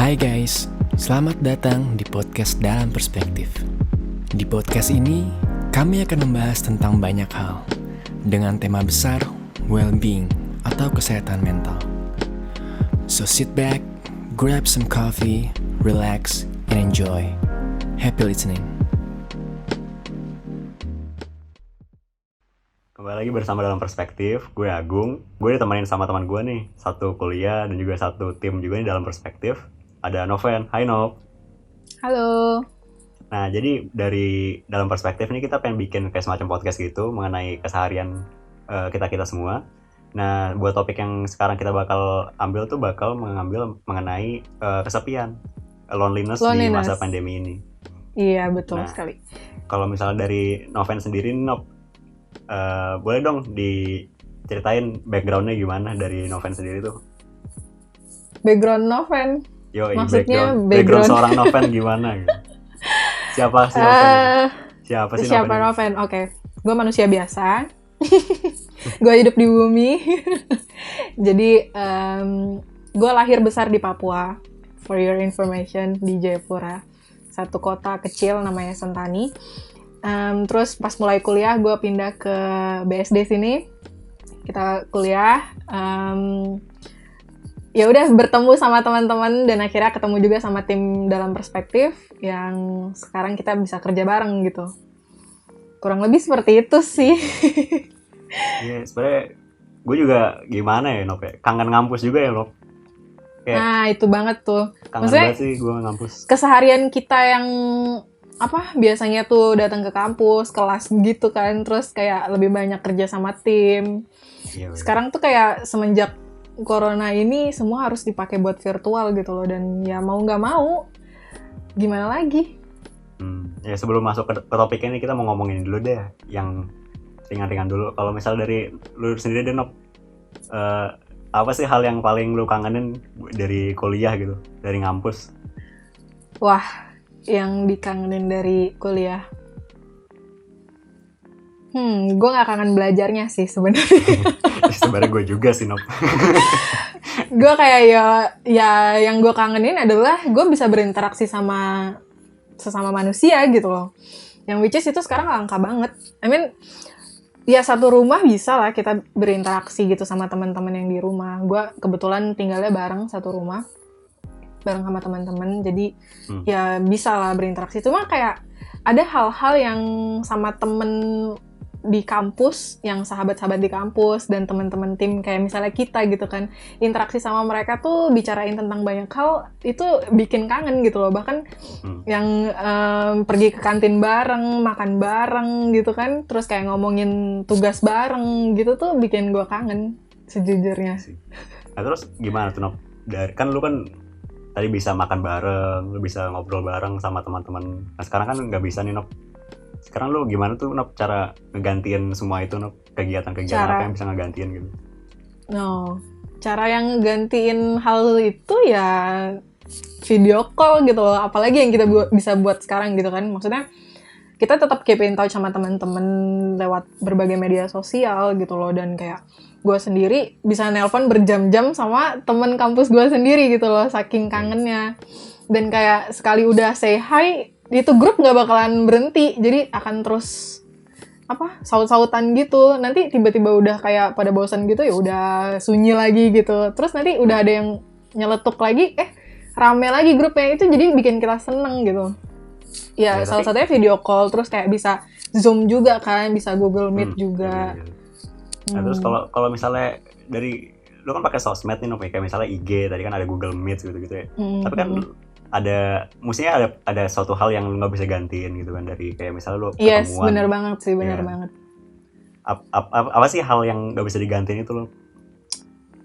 Hai guys, selamat datang di podcast Dalam Perspektif. Di podcast ini, kami akan membahas tentang banyak hal dengan tema besar well-being atau kesehatan mental. So sit back, grab some coffee, relax, and enjoy. Happy listening. Kembali lagi bersama Dalam Perspektif, gue Agung. Gue ditemenin sama teman gue nih, satu kuliah dan juga satu tim juga nih Dalam Perspektif. Ada Noven, hai Nov. Halo. Nah, jadi dari Dalam Perspektif ini kita pengen bikin kayak semacam podcast gitu mengenai keseharian kita-kita semua. Nah, buat topik yang sekarang kita bakal ambil tuh bakal mengambil mengenai kesepian, loneliness di masa pandemi ini. Iya, betul sekali. Kalau misalnya dari Noven sendiri, Nov, boleh dong diceritain background-nya gimana dari Noven sendiri tuh? Background Noven? Maksudnya background seorang Noven gimana gitu? Siapa sih Noven? Siapa Noven? Oke. Gue manusia biasa. Gue hidup di bumi. Jadi gue lahir besar di Papua. For your information, di Jayapura. Satu kota kecil namanya Sentani. Terus pas mulai kuliah gue pindah ke BSD sini. Kita kuliah. Ya udah bertemu sama teman-teman dan akhirnya ketemu juga sama tim Dalam Perspektif yang sekarang kita bisa kerja bareng gitu. Kurang lebih seperti itu sih. Iya, sebenarnya gue juga gimana ya, Nop ya? Kangen ngampus juga ya, Nop. Nah, itu banget tuh. Kangen banget sih gue ngampus. Keseharian kita yang biasanya tuh datang ke kampus, kelas gitu kan, terus kayak lebih banyak kerja sama tim. Iya, sekarang tuh kayak semenjak Corona ini semua harus dipakai buat virtual gitu loh, dan ya mau nggak mau gimana lagi. Ya sebelum masuk ke topik ini kita mau ngomongin dulu deh yang ringan-ringan dulu. Kalau misal dari lu sendiri deh, Nop, apa sih hal yang paling lu kangenin dari kuliah gitu, dari ngampus? Wah, yang dikangenin dari kuliah, gue nggak kangen belajarnya sih sebenarnya. Sebenarnya gue juga sih, Nop. Gue kayak ya yang gue kangenin adalah gue bisa berinteraksi sama sesama manusia gitu loh. Yang which is itu sekarang langka banget. I mean, ya satu rumah bisa lah kita berinteraksi gitu sama teman-teman yang di rumah. Gue kebetulan tinggalnya bareng satu rumah, bareng sama teman-teman. Jadi ya bisa lah berinteraksi. Cuma kayak ada hal-hal yang sama temen di kampus, yang sahabat-sahabat di kampus dan teman-teman tim kayak misalnya kita gitu kan, interaksi sama mereka tuh bicarain tentang banyak hal, itu bikin kangen gitu loh. Bahkan yang pergi ke kantin bareng, makan bareng gitu kan, terus kayak ngomongin tugas bareng gitu tuh bikin gue kangen sejujurnya. Nah terus gimana tuh, Nop? Kan lu kan tadi bisa makan bareng, lu bisa ngobrol bareng sama teman-teman. Nah sekarang kan nggak bisa nih, Nop. Sekarang lu gimana tuh, Nop, cara ngegantiin semua itu, Nop? Kegiatan-kegiatan apa yang bisa ngegantiin gitu? Cara yang gantiin hal itu ya video call gitu loh. Apalagi yang kita bisa buat sekarang gitu kan. Maksudnya kita tetap keep in touch sama teman-teman lewat berbagai media sosial gitu loh. Dan kayak gue sendiri bisa nelpon berjam-jam sama temen kampus gue sendiri gitu loh, saking kangennya. Dan kayak sekali udah say hi, itu grup nggak bakalan berhenti, jadi akan terus saut-sautan gitu. Nanti tiba-tiba udah kayak pada bosan gitu, ya udah sunyi lagi gitu. Terus nanti udah ada yang nyeletuk lagi, rame lagi grupnya. Itu jadi bikin kita seneng gitu. Ya salah satunya video call, terus kayak bisa Zoom juga kan, bisa Google Meet juga. Nah terus kalau misalnya dari lu kan pakai sosmed nih, Nop, kayak misalnya IG tadi kan ada Google Meet gitu ya. Tapi kan mestinya ada suatu hal yang lu nggak bisa gantiin gitu kan, dari kayak misalnya lu ketemuan. Yes, benar banget sih, benar banget. Apa sih hal yang nggak bisa digantiin itu, lo?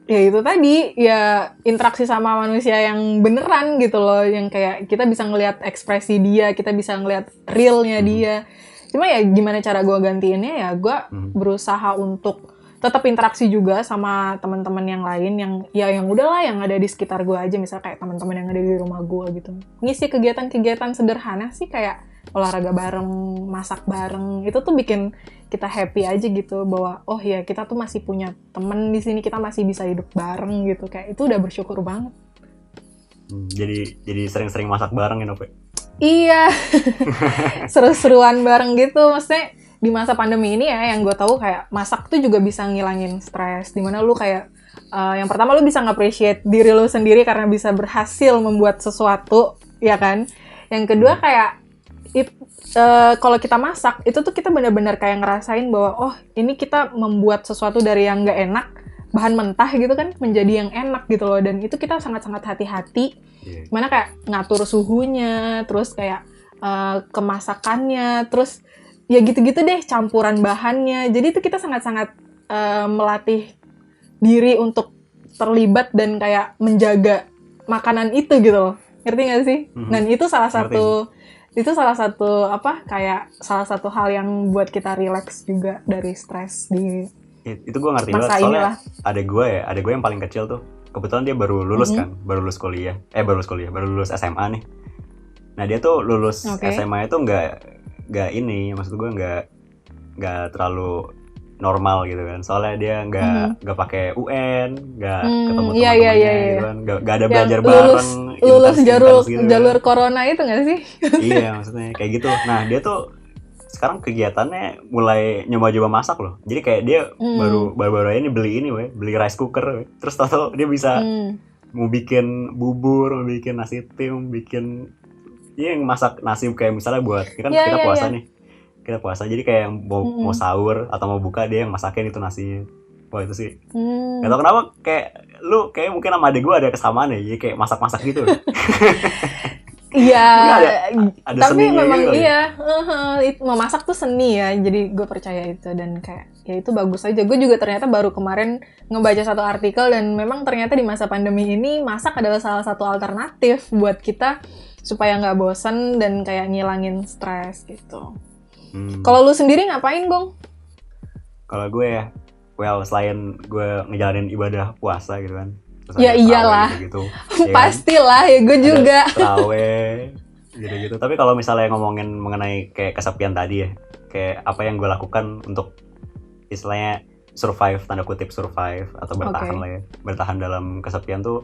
Ya itu tadi, ya interaksi sama manusia yang beneran gitu loh, yang kayak kita bisa ngelihat ekspresi dia, kita bisa ngelihat realnya dia. Cuma ya gimana cara gue gantiinnya, ya gue berusaha untuk tetap interaksi juga sama teman-teman yang lain yang udahlah, yang ada di sekitar gue aja, misalnya kayak teman-teman yang ada di rumah gue gitu. Ngisi kegiatan-kegiatan sederhana sih, kayak olahraga bareng, masak bareng, itu tuh bikin kita happy aja gitu, bahwa oh ya kita tuh masih punya temen di sini, kita masih bisa hidup bareng gitu, kayak itu udah bersyukur banget. Jadi sering-sering masak bareng ya Nop. Iya, seru-seruan bareng gitu. Maksudnya di masa pandemi ini ya, yang gue tahu kayak masak tuh juga bisa ngilangin stres. Dimana lu kayak, yang pertama lu bisa nge-appreciate diri lu sendiri karena bisa berhasil membuat sesuatu, ya kan? Yang kedua kayak, kalau kita masak, itu tuh kita benar-benar kayak ngerasain bahwa, oh ini kita membuat sesuatu dari yang nggak enak, bahan mentah gitu kan, menjadi yang enak gitu loh. Dan itu kita sangat-sangat hati-hati. Mana kayak ngatur suhunya, terus kayak kemasakannya, terus ya gitu-gitu deh, campuran bahannya. Jadi itu kita sangat-sangat melatih diri untuk terlibat dan kayak menjaga makanan itu gitu loh. Ngerti nggak sih? Dan itu salah satu kayak salah satu hal yang buat kita relax juga dari stres di Itu gue ngerti masa banget, soalnya inilah. ada gue yang paling kecil tuh, kebetulan dia baru lulus kan, baru lulus SMA nih. Nah dia tuh lulus SMA itu nggak ini, maksud gue nggak terlalu normal gitu kan, soalnya dia nggak pakai UN, nggak ketemu teman-temannya gitu kan, nggak ada belajar bareng, lulus intens gitu jalur kan. corona itu nggak sih? Iya maksudnya kayak gitu. Nah dia tuh sekarang kegiatannya mulai nyoba-nyoba masak loh. Jadi kayak dia baru-baru ini beli rice cooker weh. Terus tahu dia bisa mau bikin bubur, mau bikin nasi tim, bikin yang masak nasi kayak misalnya buat kan kita puasa nih. Kita puasa jadi kayak yang mau sahur atau mau buka dia yang masakin itu nasinya. Wah itu sih. Gak tau kenapa kayak lu kayak mungkin sama adik gue ada kesamaan ya. Jadi kayak masak-masak gitu. Iya, tapi memang gitu iya, memasak tuh seni ya, jadi gue percaya itu dan kayak ya itu bagus aja. Gue juga ternyata baru kemarin ngebaca satu artikel dan memang ternyata di masa pandemi ini masak adalah salah satu alternatif buat kita supaya nggak bosan dan kayak ngilangin stres gitu. Kalau lu sendiri ngapain, Gong? Kalau gue ya, selain gue ngejalanin ibadah puasa gitu kan. Ya iyalah, gitu, pastilah ya gue juga. Traweh gitu-gitu. Tapi kalau misalnya ngomongin mengenai kayak kesepian tadi ya, kayak apa yang gue lakukan untuk istilahnya survive, tanda kutip survive atau bertahan lah ya, bertahan dalam kesepian tuh,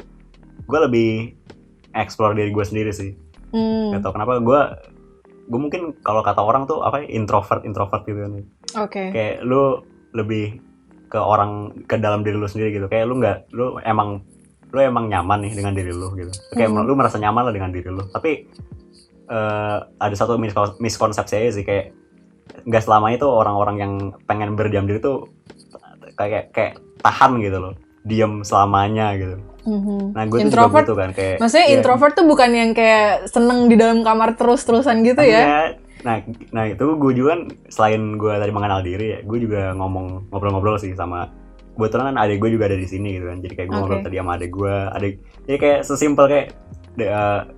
gue lebih explore diri gue sendiri sih. Gak tau kenapa gue mungkin kalau kata orang tuh apa introvert gitu kan. Kayak lu lebih ke dalam diri lu sendiri gitu. Kayak lu emang nyaman nih dengan diri lu gitu. Kayak lu merasa nyaman lah dengan diri lu. Tapi ada satu miskonsepsi aja sih, kayak nggak selamanya tuh orang-orang yang pengen berdiam diri tuh kayak tahan gitu loh, diam selamanya gitu. Nah gue tuh juga gitu kan kayak. Maksudnya introvert tuh bukan yang kayak seneng di dalam kamar terus-terusan gitu ya? Nah itu gue juga kan, selain gue tadi mengenal diri ya, gue juga ngobrol-ngobrol sih sama, kebetulan kan adik gue juga ada di sini gitu kan, jadi kayak gue ngobrol tadi sama adik gue, jadi kayak sesimpel kayak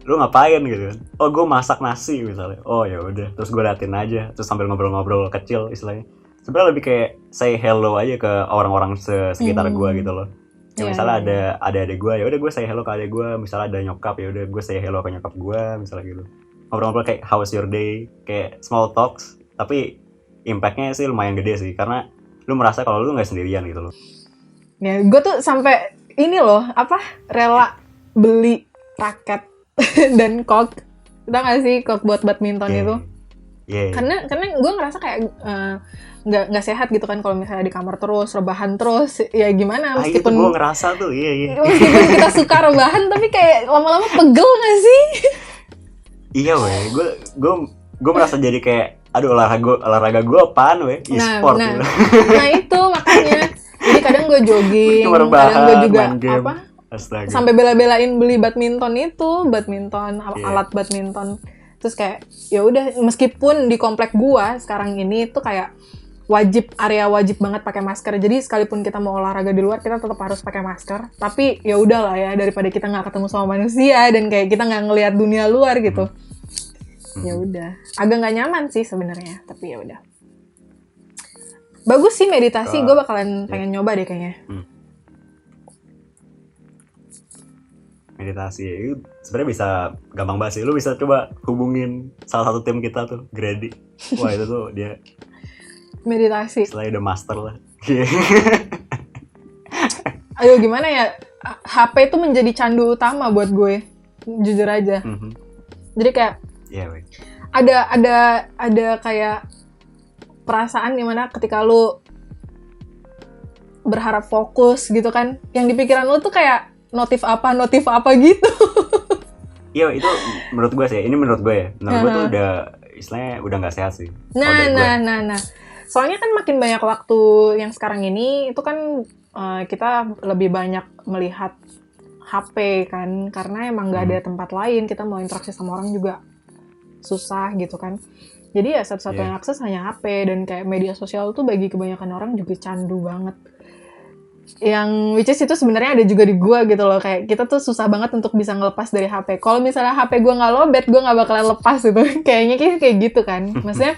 lu ngapain gitu kan, oh gue masak nasi misalnya, oh ya udah, terus gue liatin aja, terus sambil ngobrol-ngobrol kecil istilahnya, sebenarnya lebih kayak say hello aja ke orang-orang sekitar gue gitu loh. Misalnya ada adik gue, ya udah gue say hello ke adik gue, misalnya ada nyokap ya udah gue say hello ke nyokap gue misalnya gitu. Ngobrol-ngobrol kayak how's your day, kayak small talks, tapi impactnya sih lumayan gede sih, karena lu merasa kalau lu nggak sendirian gitu loh. Ya, gue tuh sampai ini loh, rela beli raket dan kok, udah nggak sih kok buat badminton itu? Karena gue ngerasa kayak nggak sehat gitu kan kalau misalnya di kamar terus, rebahan terus, ya gimana? Meskipun gue ngerasa tuh, meskipun kita suka rebahan, tapi kayak lama-lama pegel nggak sih? Iya weh, gue merasa jadi kayak, aduh olahraga gue apaan weh, e-sport. Nah itu makanya, jadi kadang gue jogging, kadang gue juga sampai bela-belain beli badminton, alat badminton. Terus kayak ya udah, meskipun di komplek gue sekarang ini tuh kayak area wajib banget pakai masker. Jadi sekalipun kita mau olahraga di luar, kita tetap harus pakai masker. Tapi ya udahlah ya, daripada kita nggak ketemu sama manusia dan kayak kita nggak ngelihat dunia luar gitu. Ya udah, agak nggak nyaman sih sebenarnya. Tapi ya udah. Bagus sih meditasi, gue bakalan pengen nyoba deh kayaknya. Meditasi itu sebenarnya bisa gampang banget sih. Lu bisa coba hubungin salah satu tim kita tuh, Grady. Wah itu tuh dia meditasi. Setelah udah master lah. Ayo gimana ya? HP itu menjadi candu utama buat gue. jujur aja. Mhm. Jadi kayak Iya, weh. ada kayak perasaan dimana ketika lu berharap fokus gitu kan, yang di pikiran lu tuh kayak notif apa gitu. Iya, itu menurut gue sih. Ini menurut gue ya. Menurut gue tuh udah istilahnya udah nggak sehat sih. Kalau dari gue. Nah. Soalnya kan makin banyak waktu yang sekarang ini itu kan kita lebih banyak melihat HP kan, karena emang nggak ada tempat lain, kita mau interaksi sama orang juga susah gitu kan. Jadi ya satu-satunya akses hanya HP, dan kayak media sosial tuh bagi kebanyakan orang juga candu banget. Yang which is itu sebenarnya ada juga di gua gitu loh, kayak kita tuh susah banget untuk bisa ngelepas dari HP. Kalau misalnya HP gua nggak lowbat, gua nggak bakalan lepas gitu. Kayaknya kayak gitu kan. Maksudnya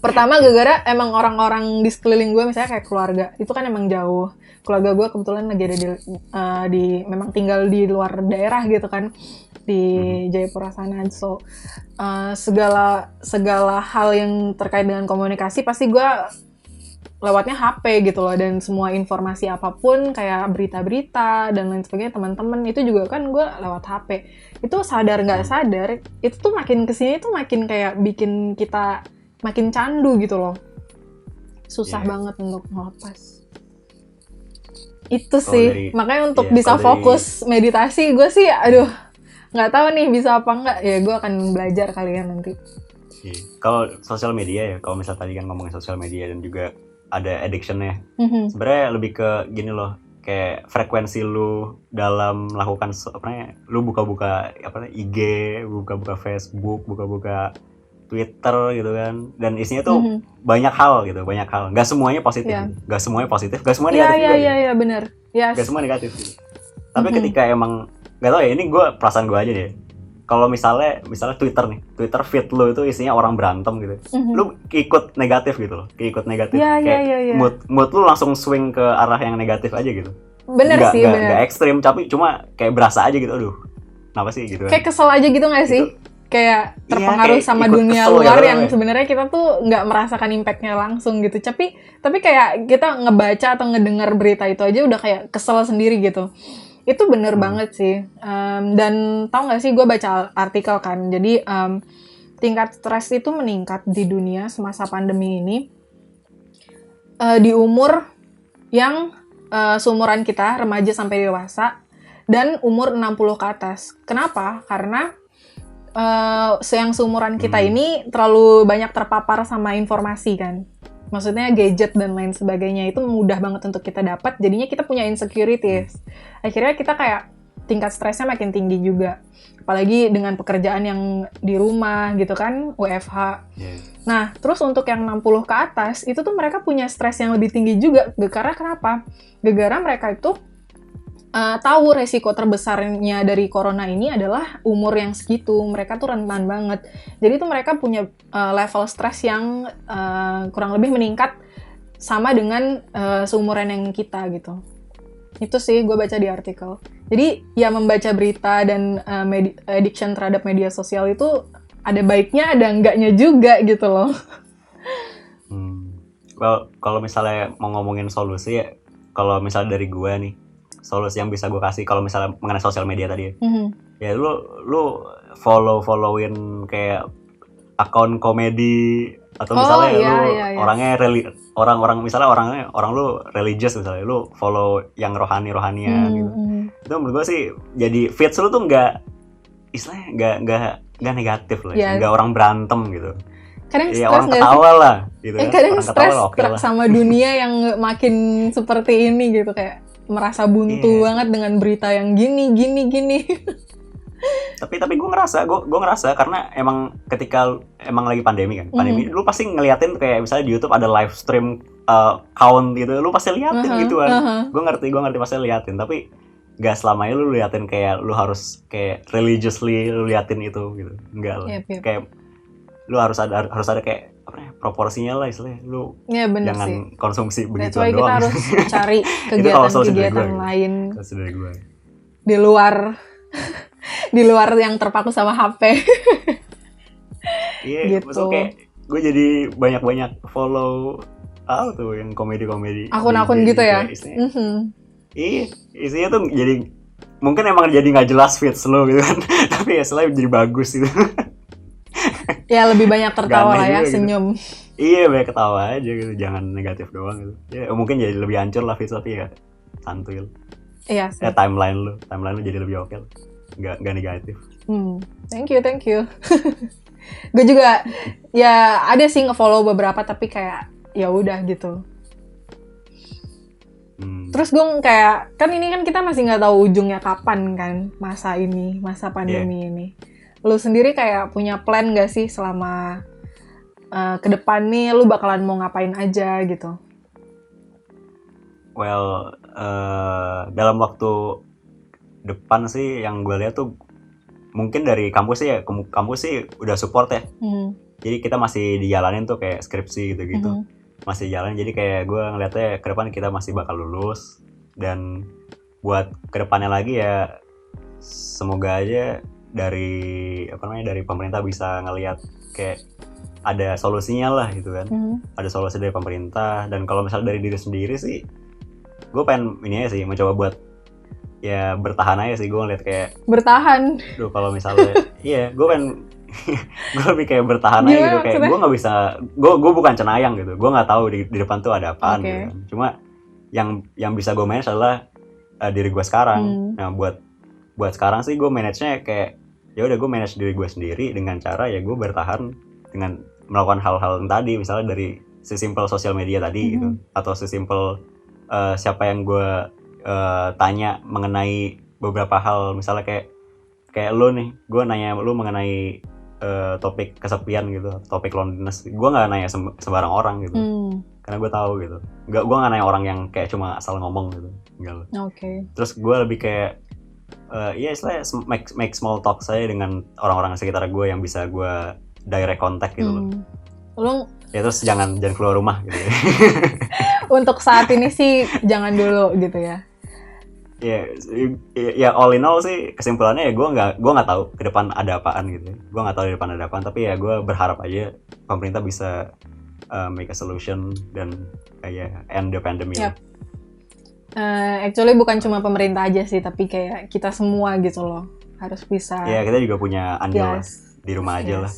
pertama gara-gara emang orang-orang di sekeliling gue, misalnya kayak keluarga, itu kan emang jauh. Keluarga gue kebetulan lagi ada memang tinggal di luar daerah gitu kan, di Jayapura sana. So segala hal yang terkait dengan komunikasi pasti gue lewatnya HP gitu loh, dan semua informasi apapun kayak berita-berita dan lain sebagainya, teman-teman itu juga kan gue lewat HP. Itu sadar nggak sadar, itu tuh makin kesini tuh makin kayak bikin kita makin candu gitu loh. Susah banget untuk ngelepas. Itu sih. Makanya untuk bisa fokus meditasi, gue sih aduh nggak tahu nih bisa apa enggak. Ya gue akan belajar kali ya nanti. Kalau sosial media ya, kalau misal tadi kan ngomongin sosial media dan juga ada addiction-nya. Sebenarnya lebih ke gini loh, kayak frekuensi lu dalam melakukan lu buka-buka IG, buka-buka Facebook, buka-buka Twitter gitu kan, dan isinya tuh banyak hal, nggak semuanya positif, nggak semuanya negatif juga. Iya benar. Nggak semua negatif. Tapi ketika emang nggak tahu ya, ini gue perasaan gue aja deh. Kalau misalnya Twitter feed lu itu isinya orang berantem gitu, lu ikut negatif gitu loh, kayak mood lu langsung swing ke arah yang negatif aja gitu. Bener sih. Nggak ekstrim, tapi cuma kayak berasa aja gitu, aduh, kenapa sih gitu kan? Kayak kesel aja gitu nggak sih? Kayak terpengaruh sama dunia luar yang sebenarnya kita tuh nggak merasakan impact-nya langsung gitu. Tapi kayak kita ngebaca atau ngedengar berita itu aja udah kayak kesel sendiri gitu. Itu bener banget sih. Dan tau nggak sih, gue baca artikel kan. Jadi tingkat stres itu meningkat di dunia semasa pandemi ini di umur yang seumuran kita, remaja sampai dewasa, dan umur 60 ke atas. Kenapa? Karena yang seumuran kita ini terlalu banyak terpapar sama informasi kan. Maksudnya gadget dan lain sebagainya itu mudah banget untuk kita dapat, jadinya kita punya insecurities. Akhirnya kita kayak tingkat stresnya makin tinggi juga. Apalagi dengan pekerjaan yang di rumah gitu kan, WFH. Nah, terus untuk yang 60 ke atas, itu tuh mereka punya stres yang lebih tinggi juga. Karena kenapa? Gara-gara mereka itu tahu resiko terbesarnya dari corona ini adalah umur yang segitu. Mereka tuh rentan banget. Jadi tuh mereka punya level stres yang kurang lebih meningkat sama dengan seumuran yang kita gitu. Itu sih gue baca di artikel. Jadi ya membaca berita dan addiction terhadap media sosial itu ada baiknya, ada enggaknya juga gitu loh. Well, kalau misalnya mau ngomongin solusi ya, kalau misalnya dari gue nih, solusi yang bisa gue kasih kalau misalnya mengenai sosial media tadi ya, lu followin kayak akun komedi, atau misalnya orangnya orang lu religious, misalnya lu follow yang rohanian gitu. Itu menurut gue sih jadi feeds lu tuh nggak negatif lah, nggak orang berantem gitu. Kadang ya orang ketawa lah gitu kan. Kadang stres sama dunia yang makin seperti ini gitu, kayak merasa buntu banget dengan berita yang gini. Tapi gue ngerasa karena emang ketika emang lagi pandemi kan, lu pasti ngeliatin kayak misalnya di YouTube ada live stream count gitu, lu pasti liatin gituan. Gue ngerti pasti liatin, tapi gak selamanya lu liatin kayak lu harus kayak religiously lu liatin itu gitu, enggak lah. Kayak lu harus ada kayak proporsinya lah istilahnya. Lu jangan sih konsumsi begituan doang. Kita harus cari kegiatan lain di luar yang terpaku sama HP. Gitu. Maksudnya kayak gue jadi banyak follow tuh yang komedi akun-akun gitu ya. Iya, isinya tuh jadi mungkin emang jadi nggak jelas feeds lo gitu kan. Tapi ya selain jadi bagus gitu. Ya lebih banyak tertawa Gak lah aneh ya, juga gitu. senyum. Iya, banyak ketawa aja gitu, jangan negatif doang gitu. Ya mungkin jadi lebih hancur lah feeds, tapi ya santuy. Iya sih. Timeline lu jadi lebih oke lah. Nggak negatif. Thank you. Gue juga ya ada sih nge-follow beberapa tapi kayak ya udah gitu. Terus gue kayak, kan ini kan kita masih nggak tahu ujungnya kapan kan masa pandemi ini. Lu sendiri kayak punya plan nggak sih selama ke depan nih lu bakalan mau ngapain aja gitu? Well, dalam waktu depan sih yang gue lihat tuh mungkin dari kampus sih ya, kampus sih udah support ya. Jadi kita masih dijalanin tuh kayak skripsi gitu-gitu. Masih jalan, jadi kayak gue ngeliatnya ke depan kita masih bakal lulus. Dan buat ke depannya lagi ya semoga aja dari pemerintah bisa ngelihat kayak ada solusinya lah gitu kan. Ada solusi dari pemerintah. Dan kalau misalnya dari diri sendiri sih, gue pengen ini aja sih, mencoba buat ya bertahan aja sih. Gue ngeliat kayak bertahan. Kalau misalnya iya, gue pengen gue lebih kayak bertahan aja gitu, kayak gue nggak bisa, gue bukan cenayang gitu, gue nggak tahu di depan tuh ada apaan gitu kan. Cuma yang bisa gue manage adalah diri gue sekarang. Nah buat sekarang sih gue manage-nya kayak ya udah, gue manage diri gue sendiri dengan cara ya gue bertahan dengan melakukan hal-hal yang tadi, misalnya dari sesimpel sosial media tadi gitu, atau sesimpel siapa yang gue tanya mengenai beberapa hal, misalnya kayak lu nih, gue nanya lu mengenai topik kesepian gitu, topik loneliness, gue nggak nanya sembarang orang gitu, karena gue tahu gitu, gue nggak nanya orang yang kayak cuma asal ngomong gitu, enggak. Terus gue lebih kayak istilahnya make small talk saya dengan orang-orang sekitar gue yang bisa gue direct contact gitu loh. Lu ya terus jangan keluar rumah gitu. Untuk saat ini sih jangan dulu gitu ya. Ya all in all sih kesimpulannya ya gue nggak tahu ke depan ada apaan gitu. Gue nggak tahu di depan ada apaan, tapi ya gue berharap aja pemerintah bisa make a solution dan end the pandemic. Actually bukan cuma pemerintah aja sih, tapi kayak kita semua gitu loh harus bisa. Ya kita juga punya andil lah, di rumah aja lah.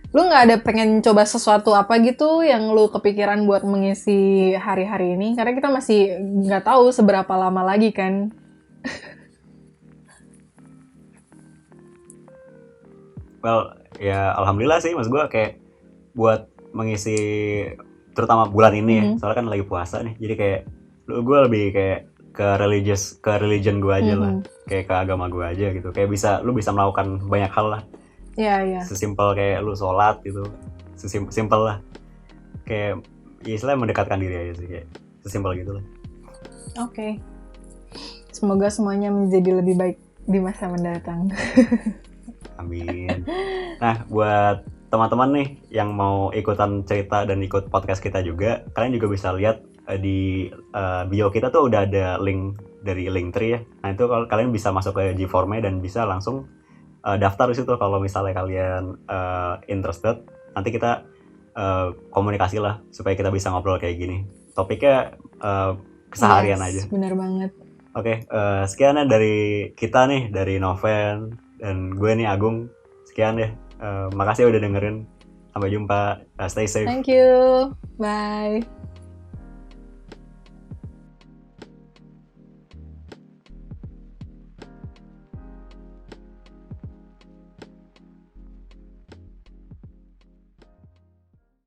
Lu nggak ada pengen coba sesuatu apa gitu yang lu kepikiran buat mengisi hari-hari ini? Karena kita masih nggak tahu seberapa lama lagi kan. Well, ya alhamdulillah sih, mas gue kayak buat mengisi terutama bulan ini ya, soalnya kan lagi puasa nih, jadi kayak gue lebih kayak ke religion gue aja lah, kayak ke agama gue aja gitu, kayak lu bisa melakukan banyak hal lah. Iya. Sesimpel kayak lu sholat gitu, sesimpel lah, kayak istilahnya mendekatkan diri aja sih, kayak sesimpel gitu lah. Oke. Semoga semuanya menjadi lebih baik di masa mendatang. Amin. Nah, buat teman-teman nih yang mau ikutan cerita dan ikut podcast kita juga, kalian juga bisa lihat di bio kita tuh udah ada link dari Linktree ya. Nah itu kalau kalian bisa masuk ke G-Form-nya dan bisa langsung daftar di situ kalau misalnya kalian interested. Nanti kita komunikasi lah supaya kita bisa ngobrol kayak gini. Topiknya keseharian aja. Benar banget. Oke, sekian ya dari kita nih, dari Noven dan gue nih Agung. Sekian deh. Makasih udah dengerin. Sampai jumpa. Stay safe. Thank you. Bye.